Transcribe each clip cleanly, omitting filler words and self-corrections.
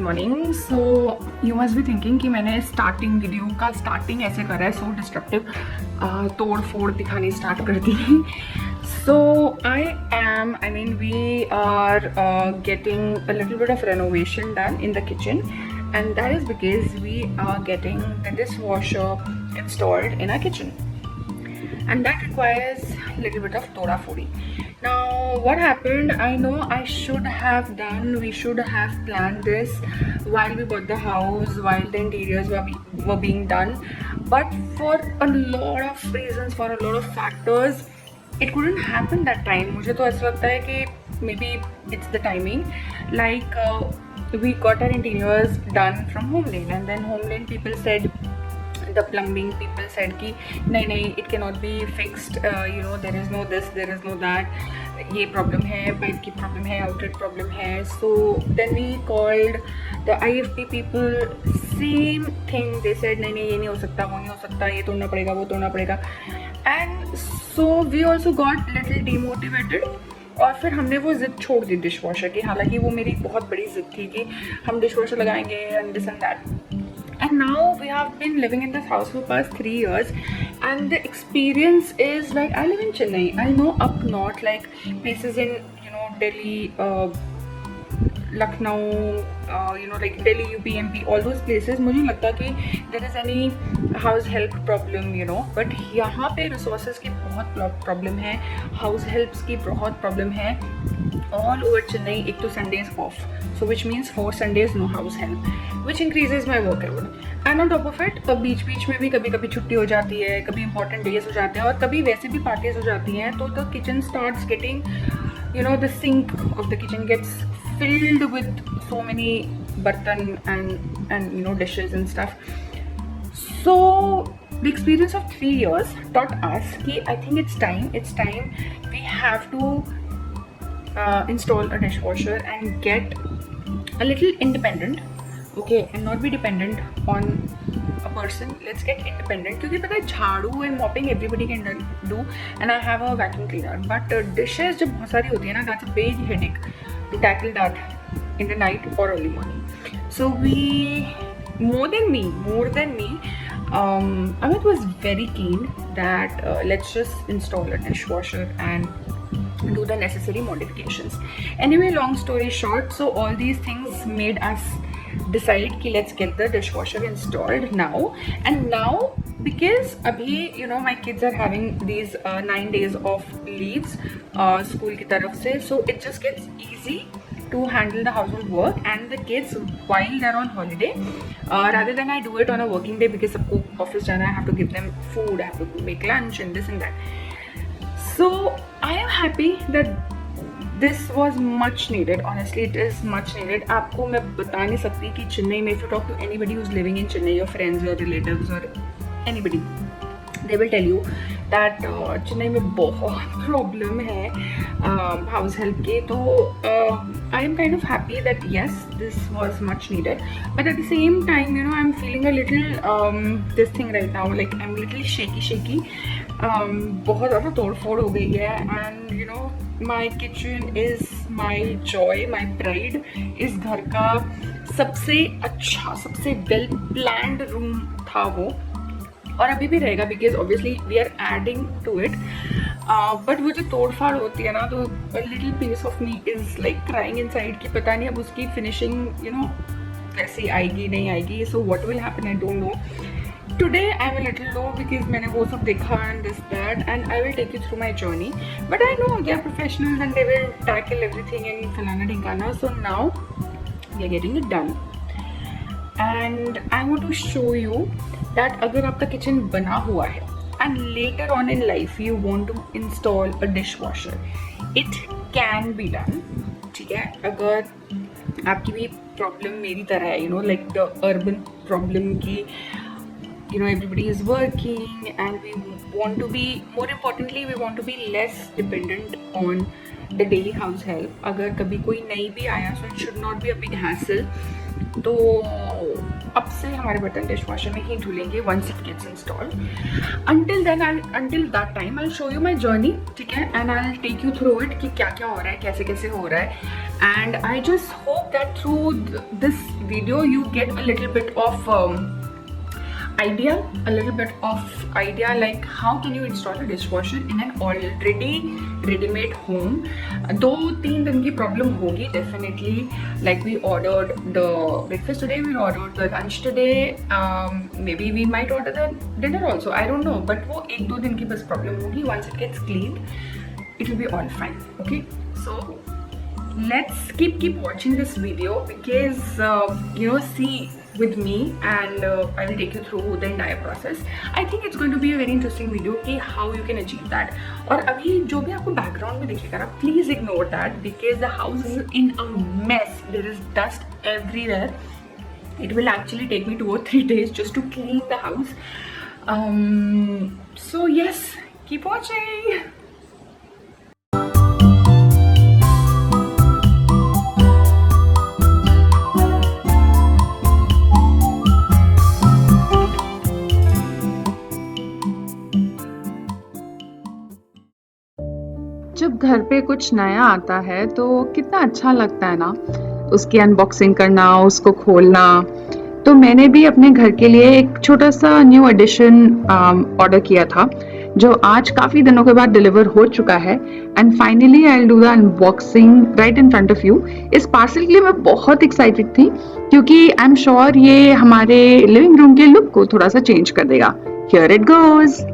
Morning. So you must be thinking कि मैंने starting video का स्टार्टिंग ऐसे करा है, सो डिस्ट्रक्टिव, तोड़ फोड़ दिखानी स्टार्ट कर दी. So I mean we are getting a little bit of renovation done in the kitchen, and that is because we are getting the dishwasher installed in our kitchen, and that requires a little bit of toda fodi. Now what happened, I know we should have planned this while we bought the house, while the interiors were being done, but for a lot of reasons, for a lot of factors, it couldn't happen that time. मुझे तो ऐसा लगता है कि maybe it's the timing. Like we got our interiors done from Homelane, and then Homelane people said, the plumbing people said कि नहीं it cannot be fixed, there is no this, there is no that, ये problem है, pipe की problem है, outlet problem है. So then we called the IFP people, same thing, they said नहीं ये नहीं हो सकता, वो नहीं हो सकता, ये तोड़ना पड़ेगा, वो तोड़ना पड़ेगा. And so we also got little demotivated, और फिर हमने वो ज़िद छोड़ दी डिशवॉशर की. हालांकि वो मेरी बहुत बड़ी ज़िद थी कि हम डिशवॉशर लगाएंगे and this and that. And now we have been living in this house for past 3 years, and the experience is like, I live in Chennai. I know up north, like places in Delhi, Lucknow, like Delhi, UP, MP, all those places. मुझे लगता कि there is any house help problem, but यहाँ पे resources की बहुत problem है, house helps की बहुत problem है. All over Chennai, एक तो Sundays off, so which means 4 Sundays no house help, which increases my workload. And on top of it, बीच में भी कभी छुट्टी हो जाती है, कभी important days हो जाते हैं, और कभी वैसे भी parties हो जाती हैं, तो the kitchen starts getting, the sink of the kitchen gets filled with so many bartan and dishes and stuff. So the experience of 3 years taught us कि I think it's time we have to install a dishwasher and get a little independent, okay, and not be dependent on a person. Let's get independent, क्योंकि पता है झाड़ू and mopping everybody can do, and I have a vacuum cleaner, but dishes जब बहुत सारी होती है ना, that's a big headache to tackle that in the night or early morning. So more than me, Amit was very keen that let's just install a dishwasher and do the necessary modifications. Anyway, long story short, so all these things made us decide कि let's get the dishwasher installed now. And now, because abhi, my kids are having these 9 days of leaves school की तरफ से, so it just gets easy to handle the household work and the kids while they're on holiday, rather than I do it on a working day, because सबको office जाना, I have to give them food, I have to make lunch and this and that. So I am happy that this was much needed. Honestly, it is much needed. आपको मैं बता नहीं सकती कि चेन्नई में, if you talk to anybody who's living in Chennai, your friends, your relatives, or anybody, they will tell you that Chennai में बहुत problem है house help के. तो I am kind of happy that yes, this was much needed, but at the same time, I'm feeling a little this thing right now, like I'm little shaky. बहुत ज़्यादा तोड़ फोड़ हो गई है, and my kitchen is my joy, my pride. इस घर का सबसे अच्छा, सबसे well planned room था वो, और अभी भी रहेगा, because obviously we are adding to it. But वो जो तोड़ फाड़ होती है ना, तो a little piece of me is like crying inside कि पता नहीं अब उसकी finishing कैसी आएगी, नहीं आएगी. So what will happen, I don't know. Today I'm a little low because मैंने वो सब देखा and this that, and I will take you through my journey. But I know they are professionals and they will tackle everything and फलाना ढिंकाना. So now we are getting it done, and I want to show you that अगर आपका kitchen बना हुआ है and later on in life you want to install a dishwasher, it can be done. ठीक है, अगर आपकी भी problem मेरी तरह है, like the urban problem की, everybody is working and we want to be, more importantly, we want to be less dependent on the daily house help. अगर कभी कोई नहीं भी आया, so it should not be a big hassle. तो अब से हमारे बर्तन डिश वॉशर में ही धुलेंगे once it gets installed. Until that time I'll show you my journey, ठीक है, and I'll take you through it कि क्या क्या हो रहा है, कैसे कैसे हो रहा है. And I just hope that through this video you get a little bit of idea like how can you install a dishwasher in an already ready-made home. 2-3 दिन की problem होगी definitely. Like we ordered the breakfast today, we ordered the lunch today, maybe we might order the dinner also, I don't know, but वो 1-2 दिन की बस problem होगी. Once it gets cleaned it will be all fine. Okay, so let's keep watching this video because see with me and I will take you through the entire process. I think it's going to be a very interesting video कि how you can achieve that. और अभी जो भी आपको background में दिखेगा ना, please ignore that because the house is in a mess. There is dust everywhere. It will actually take me 2 or 3 days just to clean the house. So yes, keep watching. जब घर पे कुछ नया आता है तो कितना अच्छा लगता है ना, उसकी अनबॉक्सिंग करना, उसको खोलना. तो मैंने भी अपने घर के लिए एक छोटा सा न्यू एडिशन ऑर्डर किया था जो आज काफ़ी दिनों के बाद डिलीवर हो चुका है. And finally I will do the unboxing right in front of you. इस पार्सल के लिए मैं बहुत एक्साइटेड थी क्योंकि आई एम श्योर ये हमारे लिविंग रूम के लुक को थोड़ा सा चेंज कर देगा. Here it goes.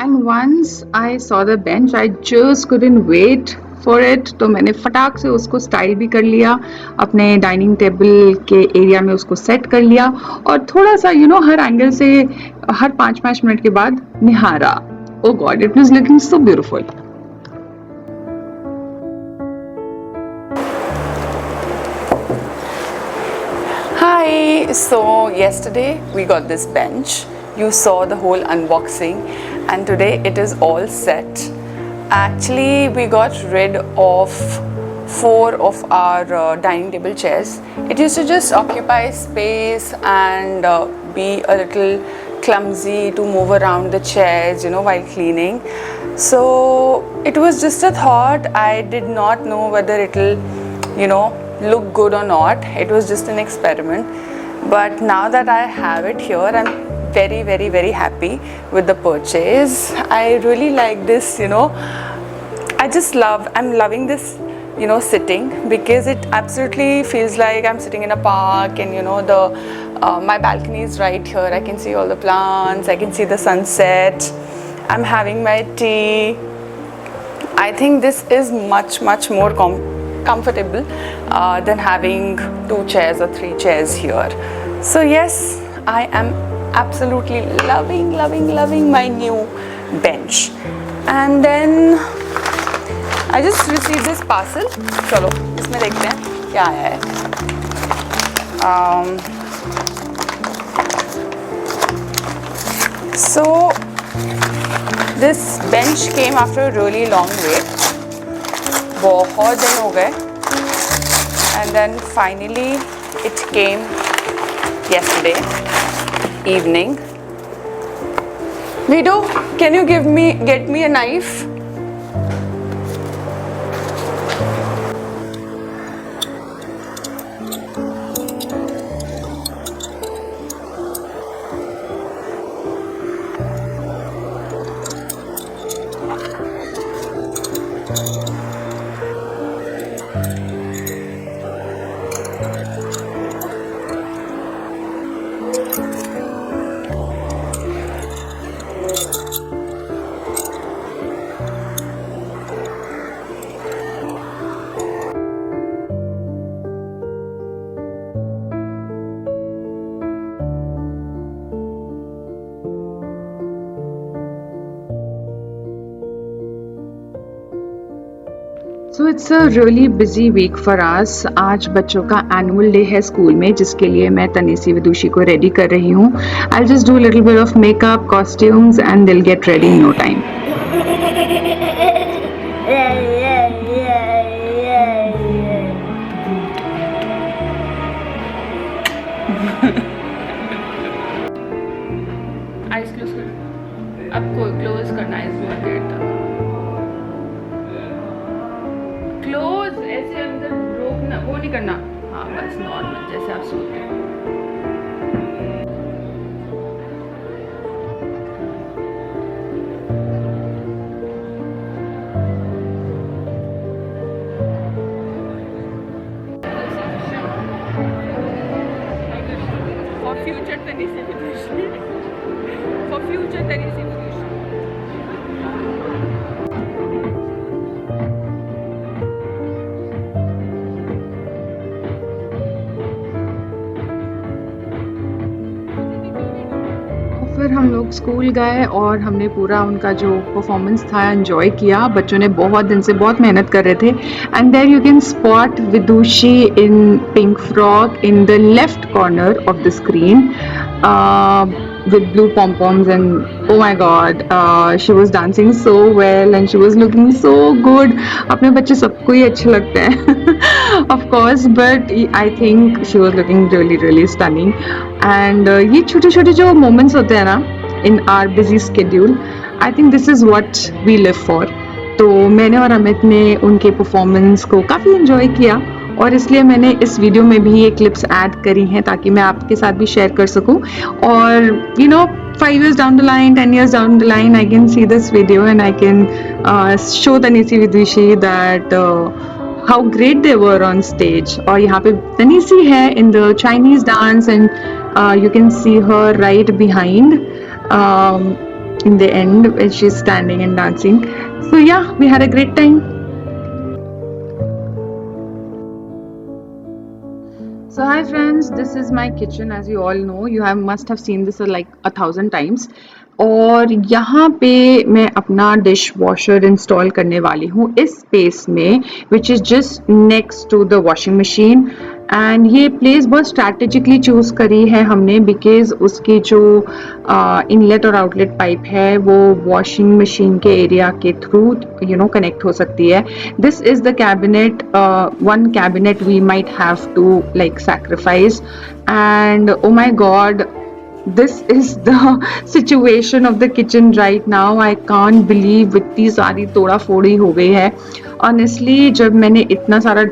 And once I saw the bench, I just couldn't wait for it. तो मैंने फटाक से उसको स्टाइल भी कर लिया, अपने डाइनिंग टेबल के एरिया में उसको सेट कर लिया और थोड़ा सा हर एंगल से हर 5-5 मिनट के बाद निहारा. Oh God, it was looking so beautiful. Hi, so yesterday we got this bench. You saw the whole unboxing and today it is all set. Actually we got rid of 4 of our dining table chairs. It used to just occupy space and be a little clumsy to move around the chairs while cleaning. So it was just a thought. I did not know whether it will look good or not. It was just an experiment, but now that I have it here, I'm very very very happy with the purchase. I really like this. I'm loving this sitting because it absolutely feels like I'm sitting in a park and my balcony is right here. I can see all the plants, I can see the sunset, I'm having my tea. I think this is much more comfortable than having 2 chairs or 3 chairs here. So yes, I am absolutely loving my new bench. And then I just received this parcel. चलो इसमें देखते हैं क्या आया है. So this bench came after a really long wait. बहुत दिन हो गए. And then finally it came yesterday evening. Vido, can you get me a knife? So it's a really busy week for us. आज बच्चों का annual day है school में, जिसके लिए मैं तनीसी विदुषी को रेडी कर रही हूँ। I just do little bit of makeup, costumes and they'll get ready in no time. Eyes close कर, आपको क्लोज करना है इसमें गेट तक। क्लोज, ऐसे अंदर रोकना, वो नहीं करना। हाँ बस नॉर्मल जैसे आप सोते हैं। For future Tanisi Vidushi. For future Tanisi Vidushi. फिर हम लोग स्कूल गए और हमने पूरा उनका जो परफॉर्मेंस था एंजॉय किया। बच्चों ने बहुत दिन से बहुत मेहनत कर रहे थे। And there you can spot Vidushi in pink frock in the left corner of the screen with blue pom-poms, and oh my god, she was dancing so well and she was looking so good. अपने बच्चे सबको ही अच्छे लगते हैं of course, but I think she was looking really really stunning. And ये छोटे छोटे जो moments होते हैं ना in our busy schedule, I think this is what we live for. तो मैंने और अमित ने उनके परफॉर्मेंस को काफ़ी इन्जॉय किया और इसलिए मैंने इस वीडियो में भी ये क्लिप्स ऐड करी हैं ताकि मैं आपके साथ भी शेयर कर सकूं। और you know 5 years down the line, 10 years down the line, I can see this video and I can show Tanisi Vidushi that how great they were on stage. और यहाँ पे तनीसी है in the Chinese dance and you can see her right behind in the end when she's standing and dancing. So yeah, we had a great time. So hi friends, this is my kitchen. As you all know, you must have seen this like 1,000 times. और यहाँ पे मैं अपना dish washer install करने वाली हूँ इस space में, which is just next to the washing machine. And ये प्लेस बहुत स्ट्रैटेजिकली चूज करी है हमने बिकॉज उसकी जो इनलेट और आउटलेट पाइप है वो वॉशिंग मशीन के एरिया के थ्रू कनेक्ट हो सकती है। This is the cabinet, one cabinet we might have to like sacrifice. And oh my God, this is the situation of the kitchen right now. I can't believe इतनी सारी तोड़ा फोड़ी हो गई है। Honestly, जब मैंने इतना सारा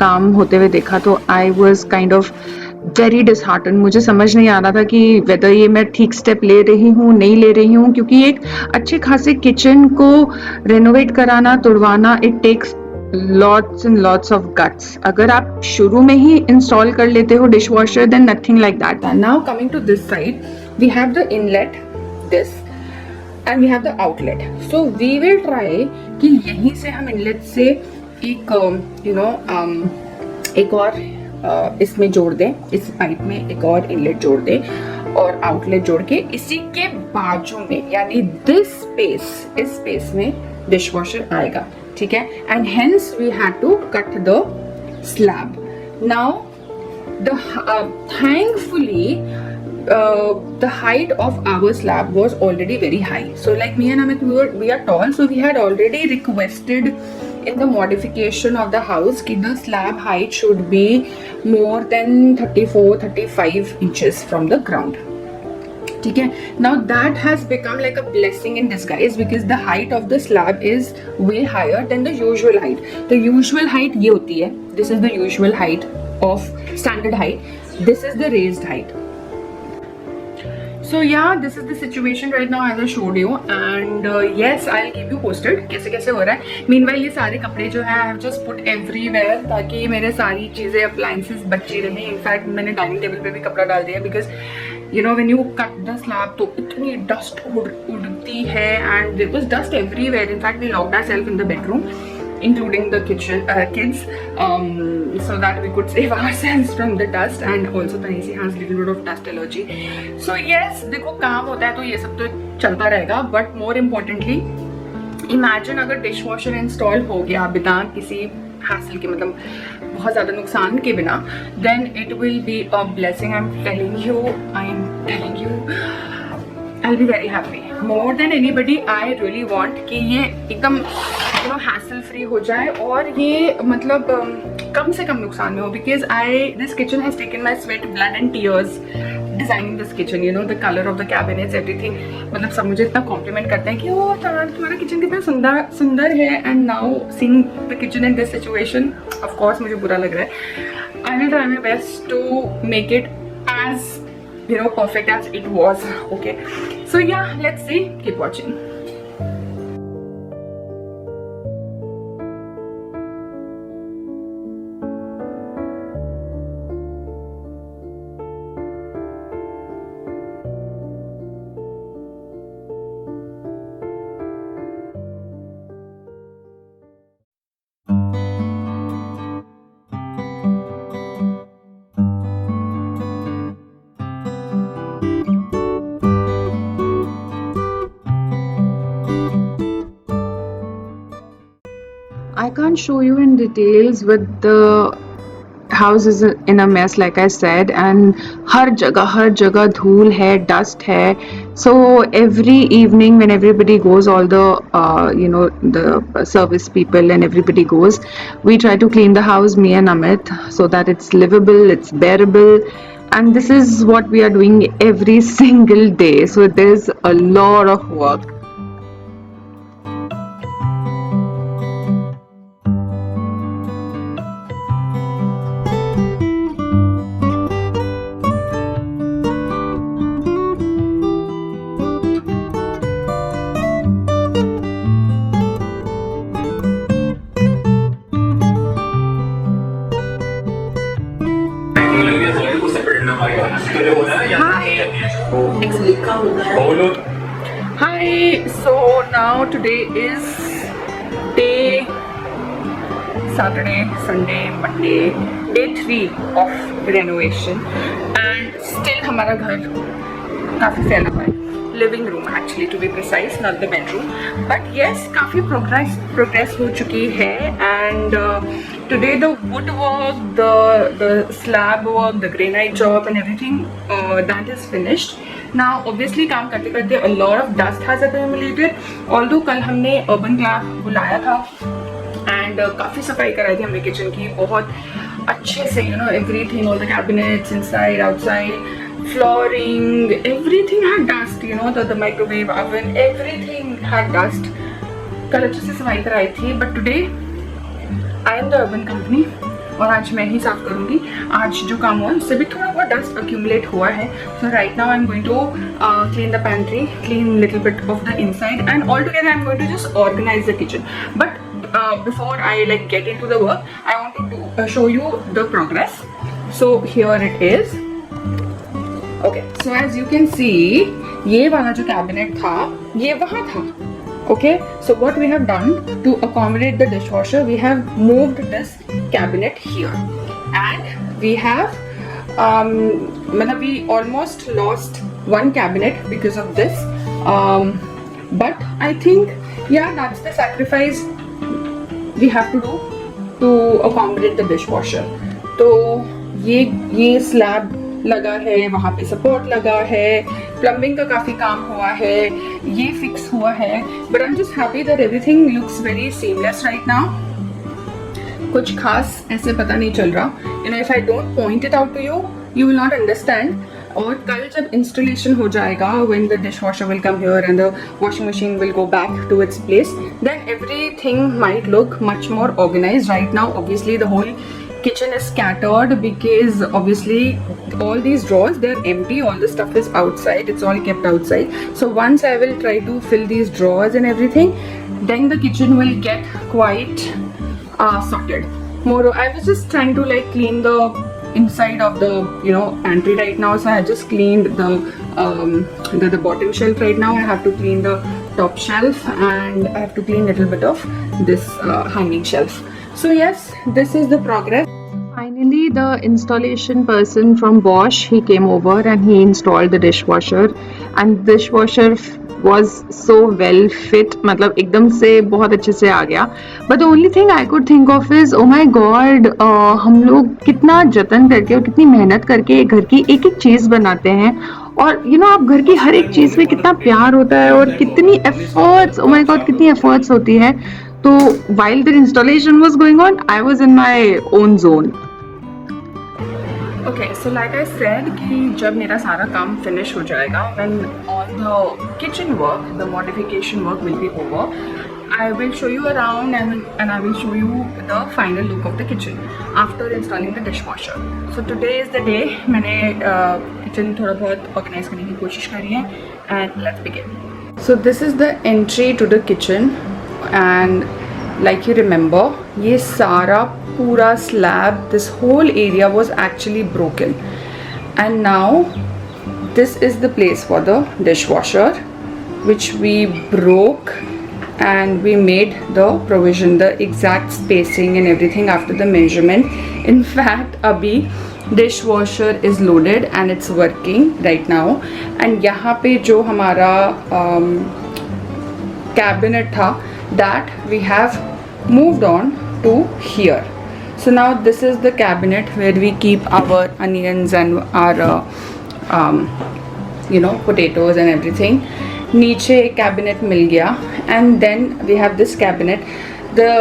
काम होते हुए देखा तो I was kind of very disheartened. मुझे समझ नहीं आ रहा था कि whether ये मैं ठीक स्टेप ले रही हूँ नहीं ले रही हूँ, क्योंकि एक अच्छे खासे किचन को रेनोवेट कराना, तुड़वाना, it takes lots and lots of guts. अगर आप शुरू में ही इंस्टॉल कर लेते हो dishwasher, then nothing like that. Now coming to this side, we have the inlet, this, and we have the outlet. So we will try कि यहीं से हम inlet से एक एक और इसमें जोड़ दें, इस पाइप में एक और इनलेट जोड़ दें और आउटलेट जोड़ के इसी के बाजू में यानी दिस स्पेस, इस स्पेस में डिशवॉशर आएगा, ठीक है। And hence we had to cut the slab. Now the thankfully the height of our slab was already very high. So like me and Amit, we are tall, so we had already requested in the modification of the house that the slab height should be more than 34-35 inches from the ground. Okay, now that has become like a blessing in disguise because the height of the slab is way higher than the usual height. The usual height ये होती है, this is the usual height of standard height, this is the raised height. So yeah, this is the situation right now as I showed you, and yes, I'll keep you posted कैसे कैसे हो रहा है। Meanwhile ये सारे कपड़े जो है I have just put everywhere ताकि मेरे सारी चीज़ें appliances बची रहें। इनफैक्ट मैंने डाइनिंग टेबल पे भी कपड़ा डाल दिया because you know when you cut the slab तो इतनी dust उड़ती है and there was dust everywhere. In fact we locked ourselves in the bedroom including the kitchen kids so that we could save ourselves from the dust, and also Tanisi has little bit of dust allergy. So yes, देखो काम होता है तो ये सब तो चलता रहेगा, but more importantly इमेजिन अगर डिश वॉशर इंस्टॉल हो गया बिना किसी हैसल के, मतलब बहुत ज़्यादा नुकसान के बिना, then it will be a blessing. I am telling you I'll be very happy. More than anybody, I really want कि ये एकदम hassle free हो जाए और ये मतलब कम से कम नुकसान में हो. Because this kitchen has taken my sweat, blood and tears designing this kitchen. You know, the color of the cabinets, everything. मतलब सब मुझे इतना compliment करते हैं कि ओ तुम्हारा kitchen कितना सुंदर है. And now seeing the kitchen in this situation, of course मुझे बुरा लग रहा है. I will try my best to make it as perfect as it was. Okay, so yeah, let's see. Keep watching. I can't show you in details with the house is in a mess like I said, and हर जगह धूल है, dust है. So every evening when everybody goes, all the the service people and everybody goes, we try to clean the house, me and Amit, so that it's livable, it's bearable. And this is what we are doing every single day. So there's a lot of work. Hi, so now today is day Saturday, Sunday, Monday, day 3 of renovation, and still हमारा घर काफी फैला हुआ है. Living room actually to be precise, not the bedroom. But yes, काफी progress हो चुकी है, and today the woodwork, the slab work, the granite job and everything that is finished. Now obviously काम करते करते a lot of dust has accumulated. Although कल हमने urban class बुलाया था and काफी सफाई कराई थी हमने किचन की बहुत अच्छे से, everything, all the cabinets inside, outside, flooring, everything had dust, the microwave oven, everything had dust. कल अच्छे से सफाई कराई थी, but today I am the urban company और आज मैं ही साफ करूँगी. आज जो काम हुआ उससे भी थोड़ा बहुत डस्ट accumulate हुआ है. So right now I'm going to clean the pantry, clean little bit of the inside, and all together I'm going to just organize the kitchen. But before I get into the work, I want to show you the progress. So here it is. Okay, so as you can see, ये वाला जो cabinet था ये वहाँ था. Okay, so what we have done to accommodate the dishwasher, we have moved this cabinet here, and we have we almost lost one cabinet because of this, but I think yeah, that's the sacrifice we have to do to accommodate the dishwasher. तो ये slab लगा है, वहाँ पे support लगा है, plumbing का काफ़ी काम हुआ है, ये फिक्स हुआ है, but I am just happy that everything looks very seamless right now. कुछ खास ऐसे पता नहीं चल रहा, if I don't point it out to you, you will not understand. और कल जब इंस्टॉलेशन हो जाएगा, when the dishwasher will come here and the washing machine will go back to its place, then everything might look much more organised. Right now obviously the whole kitchen is scattered because obviously all these drawers, they're empty, all the stuff is outside, it's all kept outside. So once I will try to fill these drawers and everything, then the kitchen will get quite sorted. More, I was just trying to clean the inside of the pantry right now, so I just cleaned the bottom shelf. Right now I have to clean the top shelf, and I have to clean a little bit of this hanging shelf. So yes, this is the progress. Finally, the installation person from Bosch, he came over and he installed the dishwasher. And dish washer was so well fit, मतलब एकदम से बहुत अच्छे से आ गया. But the only thing I could think of is, oh my god, हम लोग कितना जतन करके और कितनी मेहनत करके घर की एक एक चीज़ बनाते हैं, और यू नो आप घर की हर एक चीज़ में कितना प्यार होता है और कितनी एफर्ट्स, oh my god, कितनी एफर्ट्स होती है. तो while the installation was going on, I was in my own zone. Okay, so like I said कि जब मेरा सारा काम finish हो जाएगा, when all the kitchen work, the modification work will be over, I will show you around and I will show you the final look of the kitchen after installing the dishwasher. So today is the day. मैंने kitchen थोड़ा बहुत organize करने की कोशिश करी है, and let's begin. So this is the entry to the kitchen, and like you remember, ये सारा पूरा slab, this whole area was actually broken, and now this is the place for the dishwasher, which we broke and we made the provision, the exact spacing and everything after the measurement. In fact, abhi dishwasher is loaded and it's working right now, and यहाँ पे जो हमारा cabinet था, that we have moved on to here. So now this is the cabinet where we keep our onions and our potatoes and everything. नीचे एक cabinet मिल गया, and then we have this cabinet.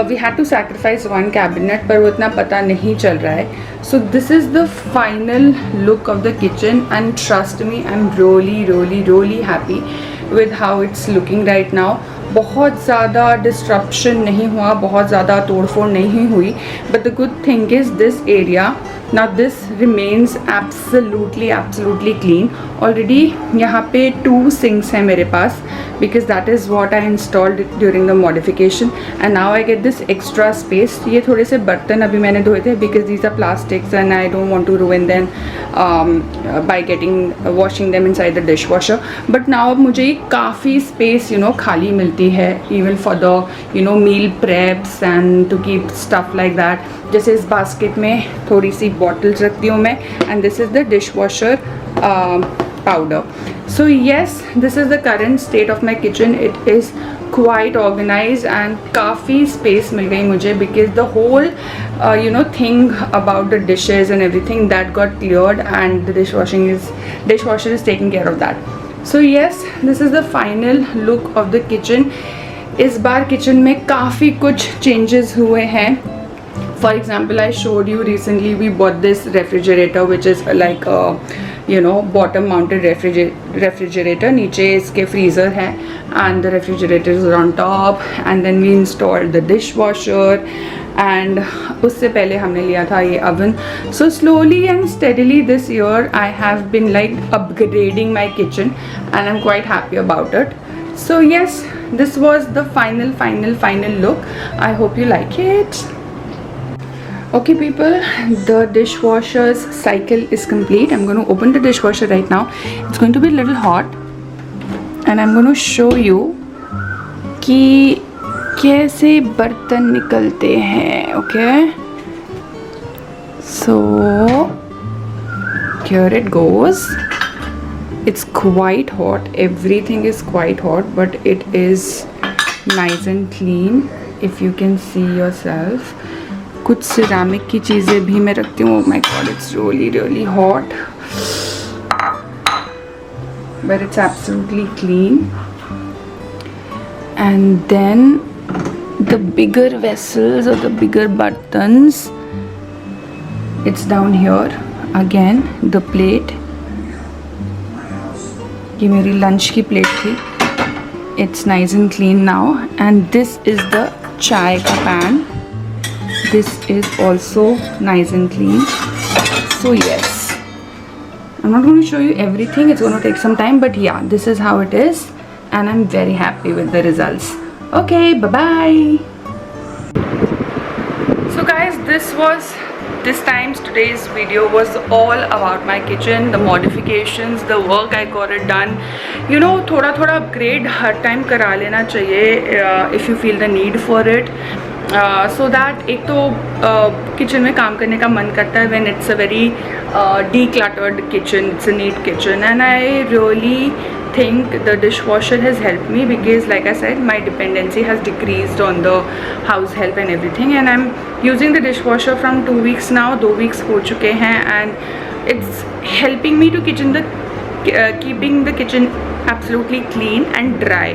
We had to sacrifice one cabinet, पर वो इतना पता नहीं चल रहा है. So this is the final look of the kitchen, and trust me, I'm really happy with how it's looking right now. बहुत ज़्यादा डिस्ट्रप्शन नहीं हुआ, बहुत ज़्यादा तोड़फोड़ नहीं हुई, but the good thing is this area now this remains absolutely clean. Already यहाँ पे 2 sinks हैं मेरे पास, because that is what I installed during the modification, and now I get this extra space. ये थोड़े से बर्तन अभी मैंने धोए थे, because these are plastics and I don't want to ruin them by washing them inside the dishwasher. But now अब मुझे काफ़ी space खाली मिलती है, even for the meal preps and to keep stuff like that. जैसे इस basket में थोड़ी सी बॉटल्स रखती हूँ मैं, and this is the dishwasher powder. So yes, this is the current state of my kitchen. It is quite organise and काफ़ी space मिल गई मुझे, because the whole thing about the dishes and everything that got cleared, and the dishwasher is taking care of that. So yes, this is the final look of the kitchen. इस बार kitchen में काफ़ी कुछ changes हुए हैं. For example, I showed you recently we bought this refrigerator, which is like a bottom mounted refrigerator. नीचे इसके freezer है, and the refrigerator is on top, and then we installed the dishwasher, and उससे पहले हमने लिया था ये oven. So slowly and steadily this year I have been like upgrading my kitchen, and I'm quite happy about it. So yes, this was the final look. I hope you like it. Okay people, the dishwasher's cycle is complete. I'm going to open the dishwasher right now. It's going to be a little hot, and I'm going to show you कि कैसे बर्तन निकलते हैं. Okay, so here it goes. It's quite hot. Everything is quite hot, but it is nice and clean, if you can see yourself. कुछ ceramic की चीज़ें भी मैं रखती हूँ. My God, it's really hot, but it's absolutely clean. And then the bigger vessels or the bigger buttons, it's down here. Again, the plate, ये मेरी lunch की प्लेट थी. It's nice and clean now. And this is the चाय का pan. This is also nice and clean. So yes, I'm not going to show you everything, it's going to take some time, but yeah, this is how it is, and I'm very happy with the results. Okay, bye bye. So guys, today's video was all about my kitchen, the modifications, the work I got it done. थोड़ा upgrade हर time करा लेना चाहिए if you feel the need for it. So that एक तो kitchen में काम करने का मन करता है when it's a very decluttered kitchen, it's a neat kitchen, and I really think the dishwasher has helped me, because like I said, my dependency has decreased on the house help and everything, and I'm using the dishwasher from 2 weeks now. 2 weeks ho chuke hain, and it's helping me to keeping the kitchen absolutely clean and dry,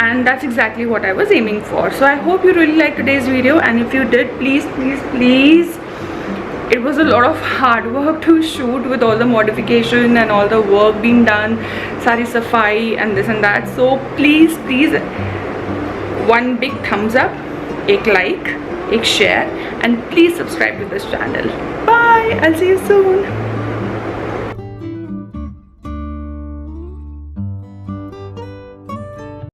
and that's exactly what I was aiming for. So I hope you really liked today's video, and if you did, please, it was a lot of hard work to shoot with all the modification and all the work being done, sari safai and this and that. So please one big thumbs up, एक like, एक share, and please subscribe to this channel. Bye, I'll see you soon.